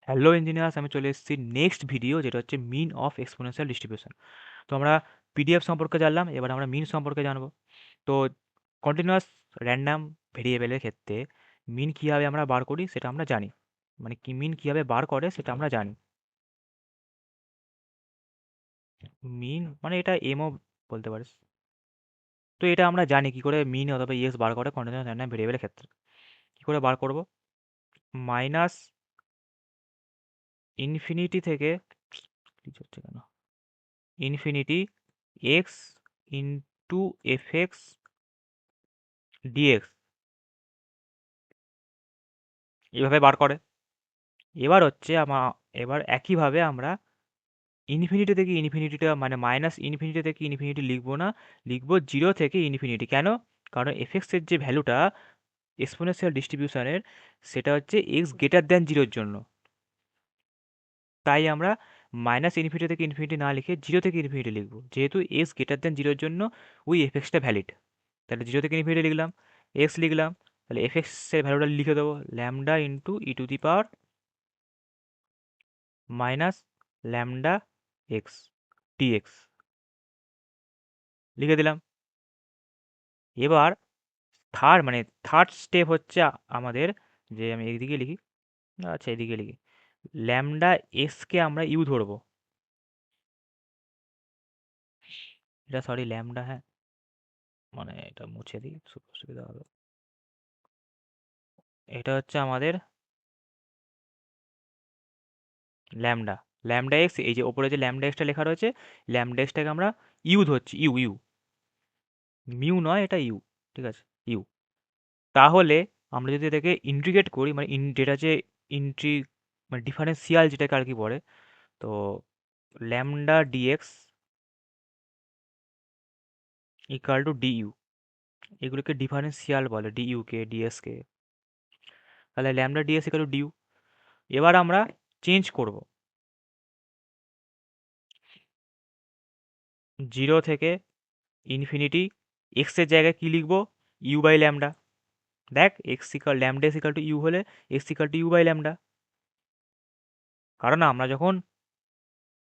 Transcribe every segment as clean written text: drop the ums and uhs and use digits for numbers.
Hello engineers, আমি চলে এসেছি নেক্সট ভিডিও, যেটা হচ্ছে মিন অফ এক্সপোনেনশিয়াল ডিস্ট্রিবিউশন। তো আমরা পিডিএফ সম্পর্কে জানলাম, এবার আমরা মিন সম্পর্কে জানবো। তো কন্টিনিউয়াস র্যান্ডাম ভেরিয়েবলের ক্ষেত্রে মিন কীভাবে আমরা বার করি সেটা আমরা জানি, মানে কি মিন কীভাবে বার করে সেটা আমরা জানি। মিন মানে এটা এমও বলতে পারিস। তো এটা আমরা জানি কি করে মিন অথবা ইএক্স বার করে কন্টিনিউয়াস র্যান্ডাম ভেরিয়েবলের ক্ষেত্রে। কী করে বার করব? মাইনাস ইনফিনিটি থেকে, কিছু হচ্ছে কেন, infinity X into F X DX, এইভাবে বার করে। এবার হচ্ছে এবার একইভাবে আমরা ইনফিনিটি থেকে ইনফিনিটিটা, মানে মাইনাস ইনফিনিটি থেকে ইনফিনিটি লিখবো না, লিখবো জিরো থেকে ইনফিনিটি। কেন? কারণ এফএক্সের যে ভ্যালুটা এক্সপোনেনশিয়াল ডিস্ট্রিবিউশনের, সেটা হচ্ছে এক্স গ্রেটার দ্যান জিরোর জন্য। তাই আমরা মাইনাস ইনফিনিটি থেকে ইনফিনিটি না লিখে জিরো থেকে ইনফিনিটি লিখবো, যেহেতু এক্স গ্রেটার দ্যান জিরোর জন্য ওই এফএক্সটা ভ্যালিড। তাহলে জিরো থেকে ইনফিনিটি লিখলাম, এক্স লিখলাম, তাহলে এফএক্সের ভ্যালুটা লিখে দেবো lambda into E to the power minus lambda X DX লিখে দিলাম। এবার থার্ড স্টেপ হচ্ছে আমাদের, যে আমি এইদিকে লিখি, আচ্ছা এদিকে লিখি, ল্যামডা এক্সকে আমরা ইউ ধরবো। এটা সরি ল্যামডা, হ্যাঁ, মানে এটা মুছে দিই, সুবিধা হবে। এটা হচ্ছে আমাদের ল্যামডা, ল্যামডা এক্স, এই যে ওপরে যে ল্যামডা এক্সটা লেখা রয়েছে, ল্যামডা এক্সটাকে আমরা ইউ ধরছি, ইউ ইউ, মিউ নয়, এটা ইউ, ঠিক আছে, ইউ। তাহলে আমরা যদি এটাকে ইন্টিগ্রেট করি, মানে যেটা যে ইন্ট্রি, মানে ডিফারেন্সিয়াল যেটাকে আর কি বলে, তো lambda DX equal to DU, এগুলোকে ডিফারেন্সিয়াল বলে, ডিইউ কে ডিএস কে। তাহলে lambda DS equal to DU. এবার আমরা চেঞ্জ করব, জিরো থেকে ইনফিনিটি, এক্সের জায়গায় কি লিখব, ইউ বাই ল্যামডা। দেখ, x equal lambda equal to u হলে x equal to u by lambda, কারণ আমরা যখন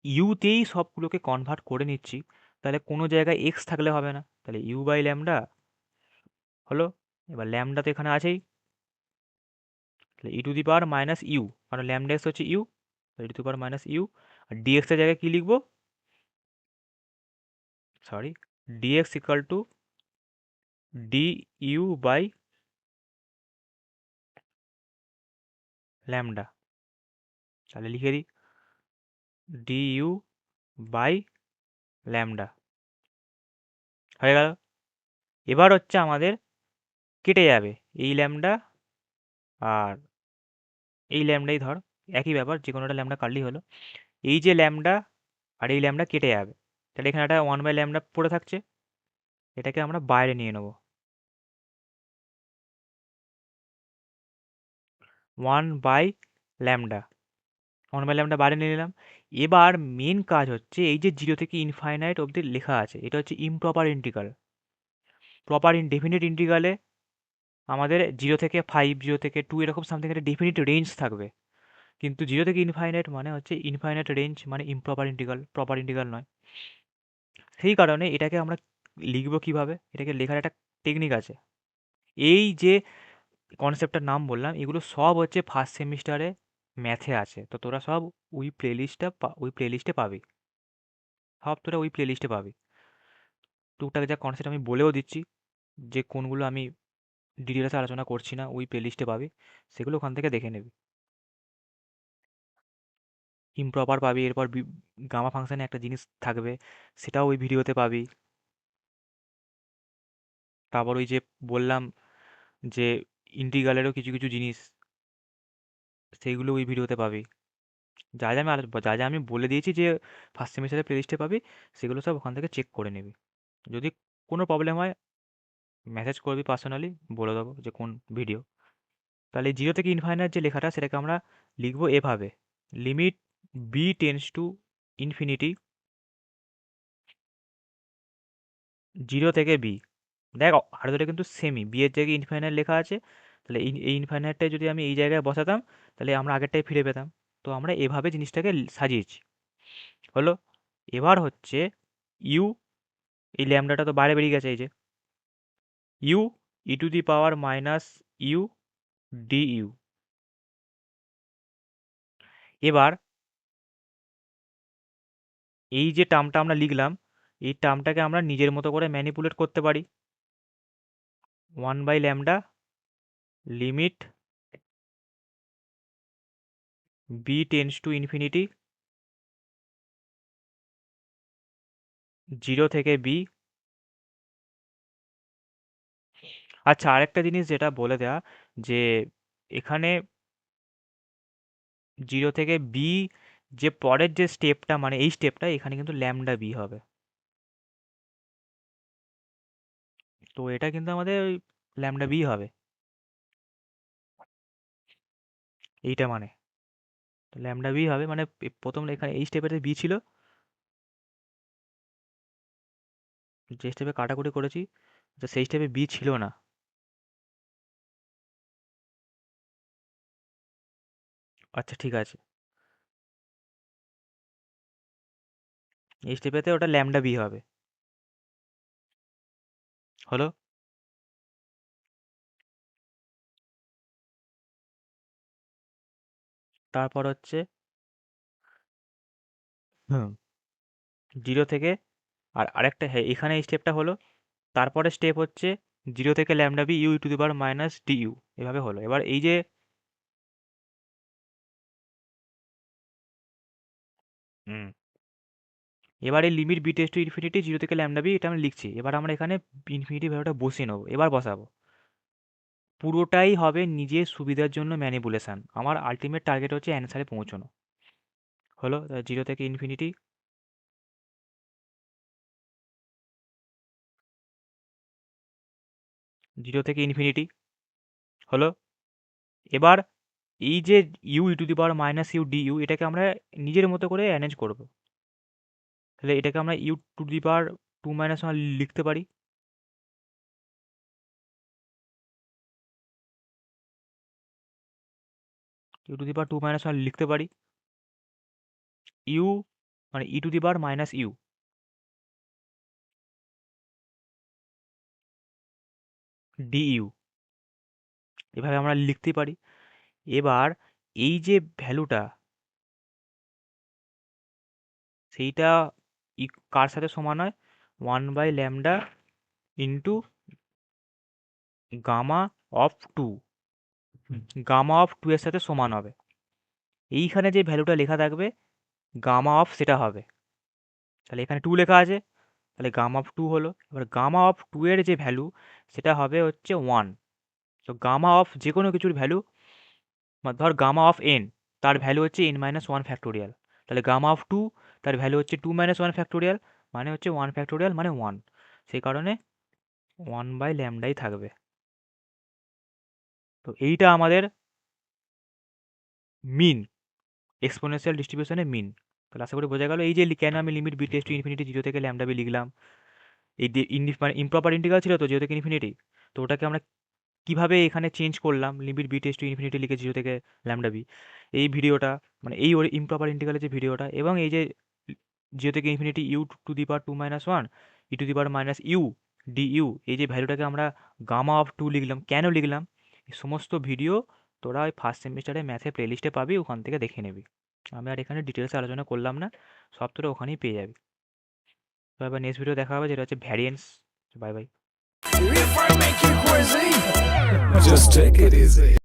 ইউতেই সবগুলোকে কনভার্ট করে নিচ্ছি, তাহলে কোনো জায়গায় এক্স থাকলে হবে না, তাহলে ইউ বাই ল্যামডা হলো। এবার ল্যামডা তো এখানে আছেই, তাহলে e to the power minus u, কারণ ল্যামডা এক্স হচ্ছে u, e to the power minus u. আর ডিএক্স এর জায়গায় কি লিখবো, sorry, dx equal to d u by lambda. তাহলে লিখে দিই ডি ইউ বাই ল্যামডা, হয়ে গেল। এবার হচ্ছে আমাদের কেটে যাবে এই ল্যামডা আর এই ল্যামডাই, ধর একই ব্যাপার, যে কোনোটা ল্যামডা কাটলেই হলো। এই যে ল্যামডা আর এই ল্যামডা কেটে যাবে, তাহলে এখানে একটা ওয়ান বাই ল্যামডা পড়ে থাকছে, এটাকে আমরা বাইরে নিয়ে নেব, one by lambda, one by lambda বাইরে নিয়ে নিলাম। এবার মেন কাজ হচ্ছে এই যে জিরো থেকে ইনফাইনাইট অবধি লেখা আছে, এটা হচ্ছে ইমপ্রপার ইন্টিগ্রাল। প্রপার ডেফিনিট ইন্টিগ্রালে আমাদের জিরো থেকে ফাইভ, জিরো থেকে টু, এরকম সামথিং একটা ডেফিনিট রেঞ্জ থাকবে। কিন্তু জিরো থেকে ইনফাইনাইট মানে হচ্ছে ইনফাইনাইট রেঞ্জ, মানে ইমপ্রপার ইন্টিগ্রাল, প্রপার ইন্টিগ্রাল নয়। সেই কারণে এটাকে আমরা লিখবো কিভাবে, এটাকে লেখার একটা টেকনিক আছে। এই যে কনসেপ্টটার নাম বললাম, এগুলো সব হচ্ছে ফার্স্ট সেমিস্টারে ম্যাথে আছে, তো তোরা সব ওই প্লেলিস্টে পাবি, সব তোরা ওই প্লেলিস্টে পাবি। টুকটাক যা কনসেপ্ট আমি বলেও দিচ্ছি, যে কোনগুলো আমি ডিটেলসে আলোচনা করছি না, ওই প্লেলিস্টে পাবি, সেগুলো ওখান থেকে দেখে নিবি। ইমপ্রপার পাবি, এরপর গামা ফাংশনে একটা জিনিস থাকবে, সেটাও ওই ভিডিওতে পাবি। তারপর ওই যে বললাম যে ইন্টিগ্রালেরও কিছু কিছু জিনিস, সেইগুলো ওই ভিডিওতে পাবি। যা যা আমি বলে দিয়েছি যে ফার্স্ট সেমিস্টারের প্লেলিস্টে পাবি, সেগুলো সব ওখান থেকে চেক করে নিবি। যদি কোনো প্রবলেম হয় মেসেজ করবি পার্সোনালি, বলে দেবো যে কোন ভিডিও। তাহলে জিরো থেকে ইনফাইনাইট যে লেখাটা, সেটাকে আমরা লিখবো এভাবে, limit b tends to infinity, zero থেকে বি। দেখ, আর দুটো কিন্তু সেমই, বি এর জায়গায় ইনফাইনাইট লেখা আছে, তাহলে এই ইনফাইনাইটটাই যদি আমি এই জায়গায় বসাতাম, তাহলে আমরা আগেরটাই ফিরে পেতাম। তো আমরা এভাবে জিনিসটাকে সাজিয়েছি। হলো। এবার হচ্ছে ইউ, এই ল্যামডাটা তো বাইরে বেরিয়ে গেছে, এই যে u e to the power minus u d u. এবার এই যে টার্মটা আমরা লিখলাম, এই টার্মটাকে আমরা নিজের মতো করে ম্যানিপুলেট করতে পারি। 1/λ limit b tends to infinity 0 থেকে বি। আচ্ছা, আরেকটা জিনিস যেটা বলে দেওয়া, যে এখানে 0 থেকে বি, যে পরের যে স্টেপটা, মানে এই স্টেপটা, এখানে কিন্তু ল্যামডা বি হবে। তো এটা কিন্তু আমাদের ওই ল্যামডা বি হবে, এইটা মানে ল্যামডা বি হবে, মানে প্রথম এখানে এই স্টেপের যে বি ছিল, যে স্টেপে কাটাকুটি করেছি, তো সেই স্টেপে বি ছিল না। আচ্ছা ঠিক আছে, এই স্টেপেতে ওটা ল্যামডা বি হবে। হলো। তারপর হচ্ছে হুম 0 থেকে, আর আরেকটা, হ্যাঁ এখানে এই স্টেপটা হলো। তারপরে স্টেপ হচ্ছে 0 থেকে lambda b u to the power minus d u, এভাবে হলো। এবার এই যে হুম এবার এই limit b tends to infinity 0 থেকে ল্যামডা বি, এটা আমি লিখছি। এবার আমরা এখানে ইনফিনিটি ভ্যালুটা বসিয়ে নেবো, এবার বসাবো। পুরোটাই হবে নিজের সুবিধার জন্য ম্যানিপুলেশন, আমার আলটিমেট টার্গেট হচ্ছে অ্যান্সারে পৌঁছানো। হলো 0 থেকে ইনফিনিটি, 0 থেকে ইনফিনিটি। হলো। এবার এই যে u e to the power minus u d u, এটাকে আমরা নিজের মতো করে অ্যারেঞ্জ করব। তাহলে এটাকে আমরা ইউ টু দি পাওয়ার 2 - 1 লিখতে পারি। ইউ টু দি পাওয়ার 2 - 1 লিখতে পারি। ইউ মানে e to the power minus u d u, এভাবে আমরা লিখতে পারি। এবার এই যে ভ্যালুটা, সেইটা কার সাথে সমান হয়? 1/λ into gamma of two, gamma of two এর সাথে সমান হবে। এইখানে যে ভ্যালুটা লেখা থাকবে গামা অফ, সেটা হবে। তাহলে এখানে 2 লেখা আছে, তাহলে গামা অফ 2 হলো। এবার গামা অফ 2 এর যে ভ্যালু, সেটা হবে হচ্ছে 1। তো গামা অফ যে কোনো কিছুর ভ্যালু, ধর গামা অফ এন, তার ভ্যালু হচ্ছে n - 1 ফ্যাক্টোরিয়াল। তাহলে গামা অফ 2, তার ভ্যালু হচ্ছে 2 - 1 ফ্যাক্টোরিয়াল, মানে হচ্ছে 1 ফ্যাক্টোরিয়াল মানে 1। সেই কারণে 1/λই থাকবে। তো এইটা আমাদের মিন, এক্সপোনেনশিয়াল ডিস্ট্রিবিউশনের মিন। তাহলে আশা করি বোঝা গেল এই যে কেন আমি limit b tends to infinity 0 থেকে ল্যামডা বি লিখলাম। এই মানে ইমপ্রপার ইন্টিগ্রাল ছিল তো 0 থেকে ইনফিনিটি, তো ওটাকে আমরা কিভাবে এখানে চেঞ্জ করলাম, limit b tends to infinity লিখে 0 থেকে ল্যামডা বি। এই ভিডিওটা, মানে এই ইমপ্রপার ইন্টিগ্রালের যে ভিডিওটা, এবং এই যে 0 থেকে infinity u to the power 2 - 1 e to the power minus u d u, এই যে ভ্যালুটাকে আমরা গামা অফ 2 লিখলাম, কেন লিখলাম, এই সমস্ত ভিডিও তোরা ওই ফার্স্ট সেমিস্টারে ম্যাথে প্লেলিস্টে পাবি, ওখান থেকে দেখে নিবি। আমি আর এখানে ডিটেলসে আলোচনা করলাম না, সব তোরা ওখানেই পেয়ে যাবি। তো এবার নেক্সট ভিডিও দেখা হবে, যেটা হচ্ছে variance. Bye bye. If I make you crazy, just take it easy.